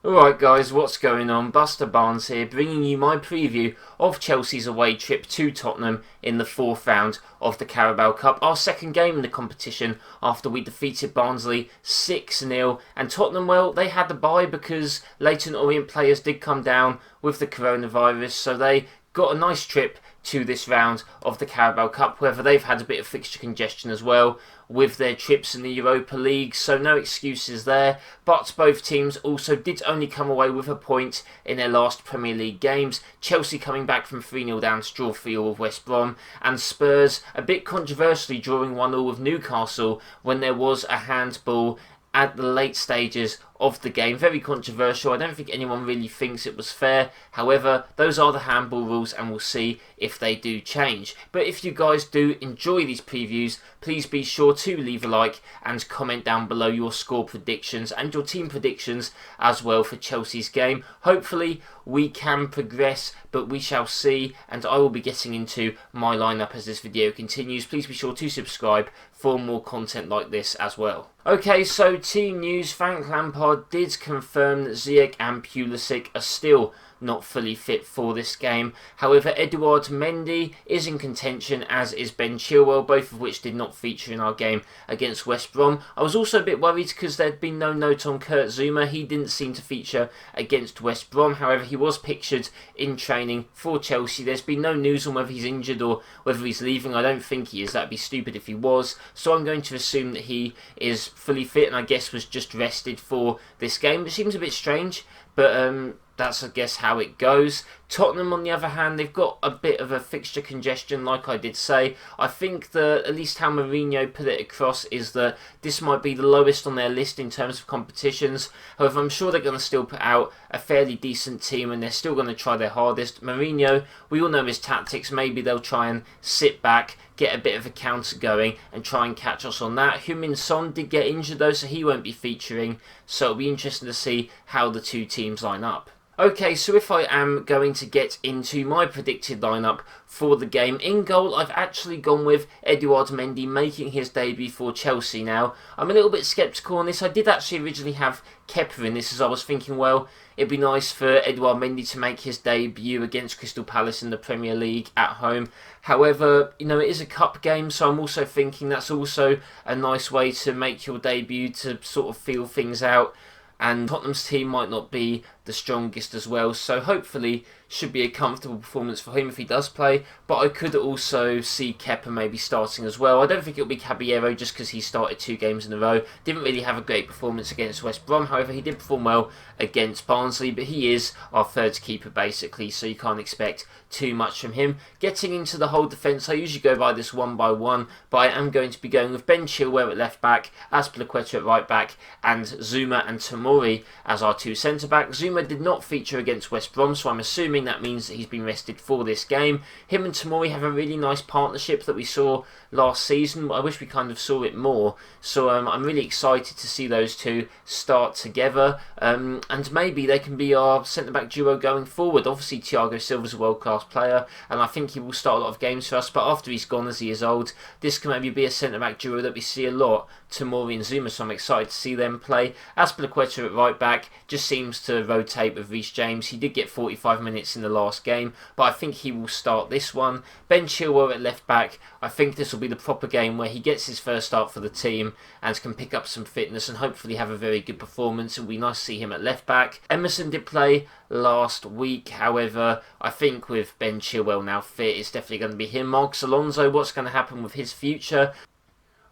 Alright guys, what's going on? BusterBarnes here, bringing you my preview of Chelsea's away trip to Tottenham in the fourth round of the Carabao Cup, our second game in the competition after we defeated Barnsley 6-0. And Tottenham, well, they had the bye because Leyton Orient players did come down with the coronavirus, so they got a nice trip to this round of the Carabao Cup. However, they've had a bit of fixture congestion as well with their trips in the Europa League, so no excuses there. But both teams also did only come away with a point in their last Premier League games. Chelsea coming back from 3-0 down to draw 3-0 with West Brom, and Spurs a bit controversially drawing 1-0 with Newcastle when there was a handball at the late stages of the game. Very controversial. I don't think anyone really thinks it was fair. However, those are the handball rules and we'll see if they do change. But if you guys do enjoy these previews, please be sure to leave a like and comment down below your score predictions and your team predictions as well for Chelsea's game. Hopefully we can progress, but we shall see, and I will be getting into my lineup as this video continues. Please be sure to subscribe for more content like this as well. Okay, so team news. Frank Lampard did confirm that Ziyech and Pulisic are still not fully fit for this game. However, Edouard Mendy is in contention, as is Ben Chilwell, both of which did not feature in our game against West Brom. I was also a bit worried because there'd been no note on Kurt Zouma. He didn't seem to feature against West Brom. However, he was pictured in training for Chelsea. There's been no news on whether he's injured or whether he's leaving. I don't think he is. That'd be stupid if he was. So I'm going to assume that he is fully fit and I guess was just rested for this game. It seems a bit strange, but that's, I guess, how it goes. Tottenham, on the other hand, they've got a bit of a fixture congestion, like I did say. I think that, at least how Mourinho put it across, is that this might be the lowest on their list in terms of competitions. However, I'm sure they're going to still put out a fairly decent team and they're still going to try their hardest. Mourinho, we all know his tactics. Maybe they'll try and sit back, get a bit of a counter going and try and catch us on that. Heung-min Son did get injured though, so he won't be featuring. So it'll be interesting to see how the two teams line up. Okay, so if I am going to get into my predicted lineup for the game, in goal I've actually gone with Edouard Mendy making his debut for Chelsea. Now, I'm a little bit sceptical on this. I did actually originally have Kepa in this, as I was thinking, well, it'd be nice for Edouard Mendy to make his debut against Crystal Palace in the Premier League at home. However, you know, it is a cup game, so I'm also thinking that's also a nice way to make your debut, to sort of feel things out. And Tottenham's team might not be the strongest as well, so hopefully should be a comfortable performance for him if he does play. But I could also see Kepa maybe starting as well. I don't think it'll be Caballero just because he started 2 games in a row. Didn't really have a great performance against West Brom. However, he did perform well against Barnsley, but he is our third keeper basically, so you can't expect too much from him. Getting into the whole defence, I usually go by this one by one, but I am going to be going with Ben Chilwell at left back, Azpilicueta at right back, and Zouma and Tomori as our 2 centre backs. Zouma did not feature against West Brom, so I'm assuming that means that he's been rested for this game. Him and Tomori have a really nice partnership that we saw last season. I wish we kind of saw it more, so I'm really excited to see those two start together, and maybe they can be our centre-back duo going forward. Obviously Thiago Silva's a world-class player and I think he will start a lot of games for us, but after he's gone, as he is old, this can maybe be a centre-back duo that we see a lot, Tomori and Zouma, so I'm excited to see them play. Azpilicueta at right back just seems to rotate with Reece James. He did get 45 minutes in the last game, but I think he will start this one. Ben Chilwell at left back, I think this will be the proper game where he gets his first start for the team and can pick up some fitness and hopefully have a very good performance. It will be nice to see him at left back. Emerson did play last week, however, I think with Ben Chilwell now fit, it's definitely going to be him. Marcos Alonso, what's going to happen with his future?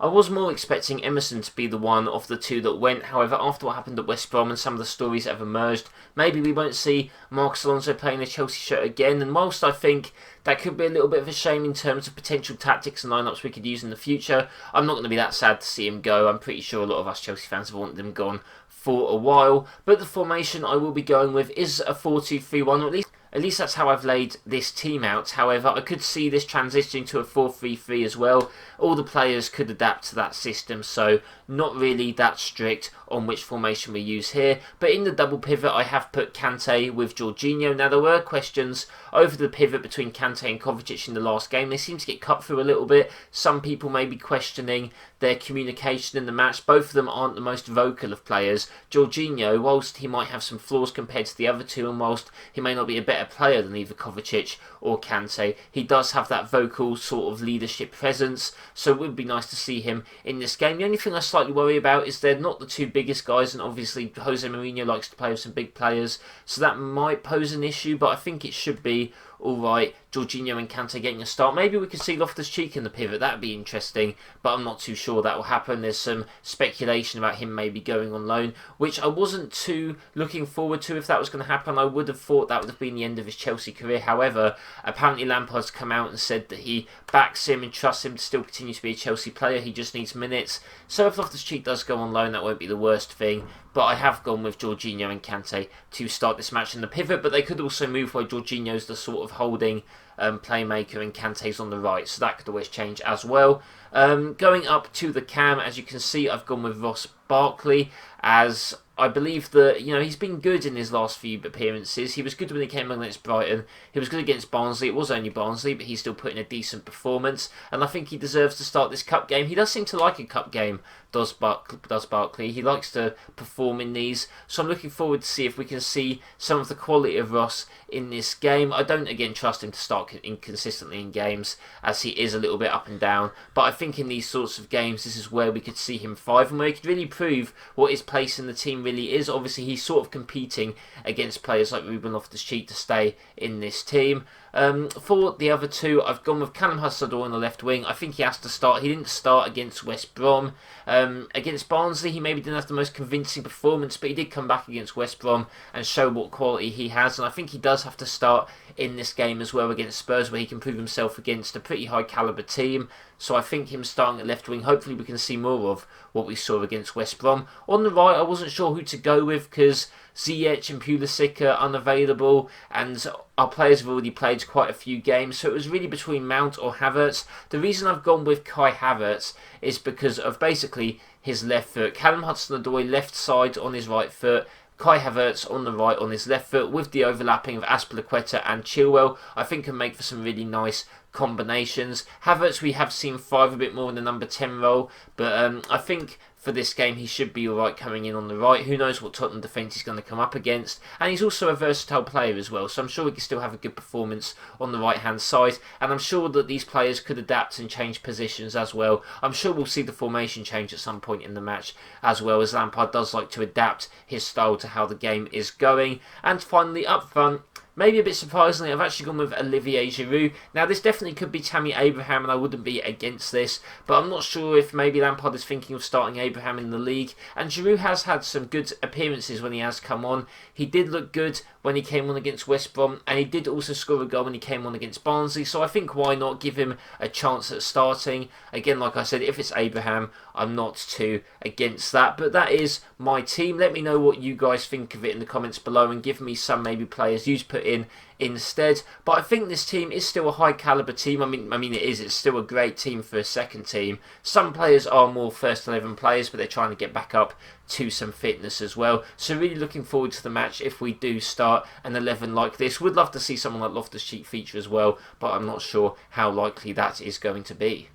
I was more expecting Emerson to be the one of the two that went. However, after what happened at West Brom and some of the stories that have emerged, maybe we won't see Marcos Alonso playing a Chelsea shirt again. And whilst I think that could be a little bit of a shame in terms of potential tactics and lineups we could use in the future, I'm not going to be that sad to see him go. I'm pretty sure a lot of us Chelsea fans have wanted him gone for a while. But the formation I will be going with is a 4-2-3-1, or at least At least that's how I've laid this team out. However, I could see this transitioning to a 4-3-3 as well. All the players could adapt to that system, so not really that strict on which formation we use here. But in the double pivot, I have put Kante with Jorginho. Now, there were questions over the pivot between Kante and Kovacic in the last game. They seem to get cut through a little bit. Some people may be questioning their communication in the match. Both of them aren't the most vocal of players. Jorginho, whilst he might have some flaws compared to the other two, and whilst he may not be a better player than either Kovacic or Kante, he does have that vocal sort of leadership presence, so it would be nice to see him in this game. The only thing I slightly worry about is they're not the two biggest guys, and obviously Jose Mourinho likes to play with some big players, so that might pose an issue, but I think it should be alright. Jorginho and Kante getting a start. Maybe we could see Loftus-Cheek in the pivot. That would be interesting, but I'm not too sure that will happen. There's some speculation about him maybe going on loan, which I wasn't too looking forward to if that was going to happen. I would have thought that would have been the end of his Chelsea career. However, apparently Lampard's come out and said that he backs him and trusts him to still continue to be a Chelsea player. He just needs minutes. So if Loftus-Cheek does go on loan, that won't be the worst thing. But I have gone with Jorginho and Kante to start this match in the pivot, but they could also move where Jorginho's the sort of holding playmaker and Kante's on the right, so that could always change as well. Going up to the cam, as you can see, I've gone with Ross Barkley, as I believe that, he's been good in his last few appearances. He was good when he came against Brighton. He was good against Barnsley. It was only Barnsley, but he's still put in a decent performance. And I think he deserves to start this cup game. He does seem to like a cup game, does Barkley. He likes to perform in these. So I'm looking forward to see if we can see some of the quality of Ross in this game. I don't, again, trust him to start inconsistently in games, as he is a little bit up and down. But I think in these sorts of games, this is where we could see him thrive and where he could really prove what his place in the team really is. Obviously, he's sort of competing against players like Ruben Loftus-Cheek to stay in this team. For the other two, I've gone with Callum Hudson-Odoi on the left wing. I think he has to start. He didn't start against West Brom. Against Barnsley, he maybe didn't have the most convincing performance, but he did come back against West Brom and show what quality he has. And I think he does have to start in this game as well against Spurs, where he can prove himself against a pretty high calibre team. So I think him starting at left wing, hopefully we can see more of what we saw against West Brom. On the right, I wasn't sure who to go with because Ziyech and Pulisic are unavailable, and our players have already played quite a few games, so it was really between Mount or Havertz. The reason I've gone with Kai Havertz is because of basically his left foot. Callum Hudson-Odoi left side on his right foot, Kai Havertz on the right on his left foot, with the overlapping of Azpilicueta and Chilwell. I think can make for some really nice combinations. Havertz we have seen thrive a bit more in the number 10 role, but I think for this game he should be alright coming in on the right. Who knows what Tottenham defence he's going to come up against, and he's also a versatile player as well, so I'm sure he can still have a good performance on the right hand side, and I'm sure that these players could adapt and change positions as well. I'm sure we'll see the formation change at some point in the match as well, as Lampard does like to adapt his style to how the game is going. And finally up front, maybe a bit surprisingly, I've actually gone with Olivier Giroud. Now, this definitely could be Tammy Abraham, and I wouldn't be against this, but I'm not sure if maybe Lampard is thinking of starting Abraham in the league. And Giroud has had some good appearances when he has come on. He did look good when he came on against West Brom, and he did also score a goal when he came on against Barnsley, so I think why not give him a chance at starting. Again, like I said, if it's Abraham, I'm not too against that, but that is my team. Let me know what you guys think of it in the comments below, and give me some maybe players you've put in instead. But I think this team is still a high calibre team. I mean it is. It's still a great team for a second team. Some players are more first 11 players, but they're trying to get back up to some fitness as well. So really looking forward to the match if we do start an 11 like this. Would love to see someone like Loftus-Cheek feature as well, but I'm not sure how likely that is going to be.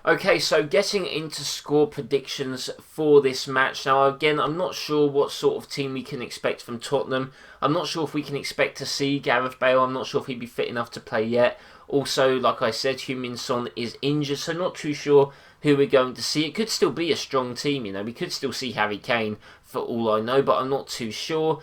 Okay, so getting into score predictions for this match. Now, again, I'm not sure what sort of team we can expect from Tottenham. I'm not sure if we can expect to see Gareth Bale. I'm not sure if he'd be fit enough to play yet. Also, like I said, Heung-min Son is injured, so not too sure who we're going to see. It could still be a strong team, we could still see Harry Kane for all I know, but I'm not too sure.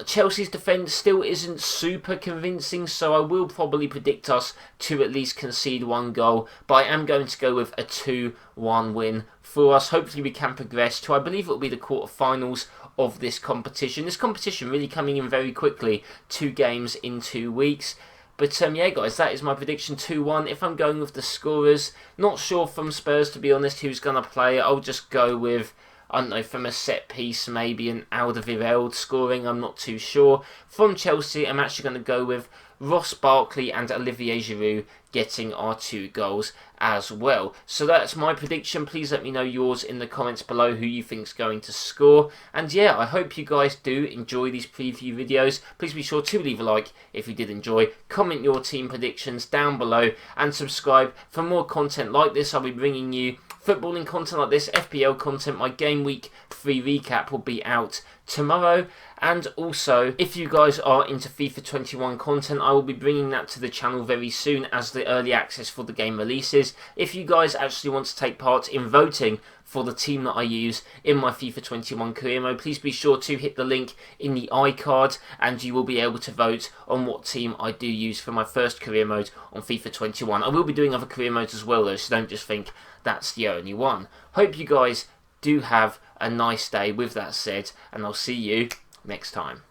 Chelsea's defence still isn't super convincing, so I will probably predict us to at least concede one goal, but I am going to go with a 2-1 win for us. Hopefully we can progress to, I believe it will be the quarterfinals of this competition. This competition really coming in very quickly, 2 games in 2 weeks. But yeah guys, that is my prediction, 2-1. If I'm going with the scorers, not sure from Spurs to be honest who's going to play. I'll just go with I don't know, from a set piece, maybe an Alderweireld scoring, I'm not too sure. From Chelsea, I'm actually going to go with Ross Barkley and Olivier Giroud getting our 2 goals as well. So that's my prediction. Please let me know yours in the comments below, who you think's going to score. And yeah, I hope you guys do enjoy these preview videos. Please be sure to leave a like if you did enjoy. Comment your team predictions down below and subscribe for more content like this. I'll be bringing you footballing content like this, FPL content. My Game Week 3 recap will be out tomorrow. And also, if you guys are into FIFA 21 content, I will be bringing that to the channel very soon as the early access for the game releases. If you guys actually want to take part in voting for the team that I use in my FIFA 21 career mode, please be sure to hit the link in the iCard and you will be able to vote on what team I do use for my first career mode on FIFA 21. I will be doing other career modes as well though, so don't just think that's the only one. Hope you guys do have a nice day with that said, and I'll see you next time.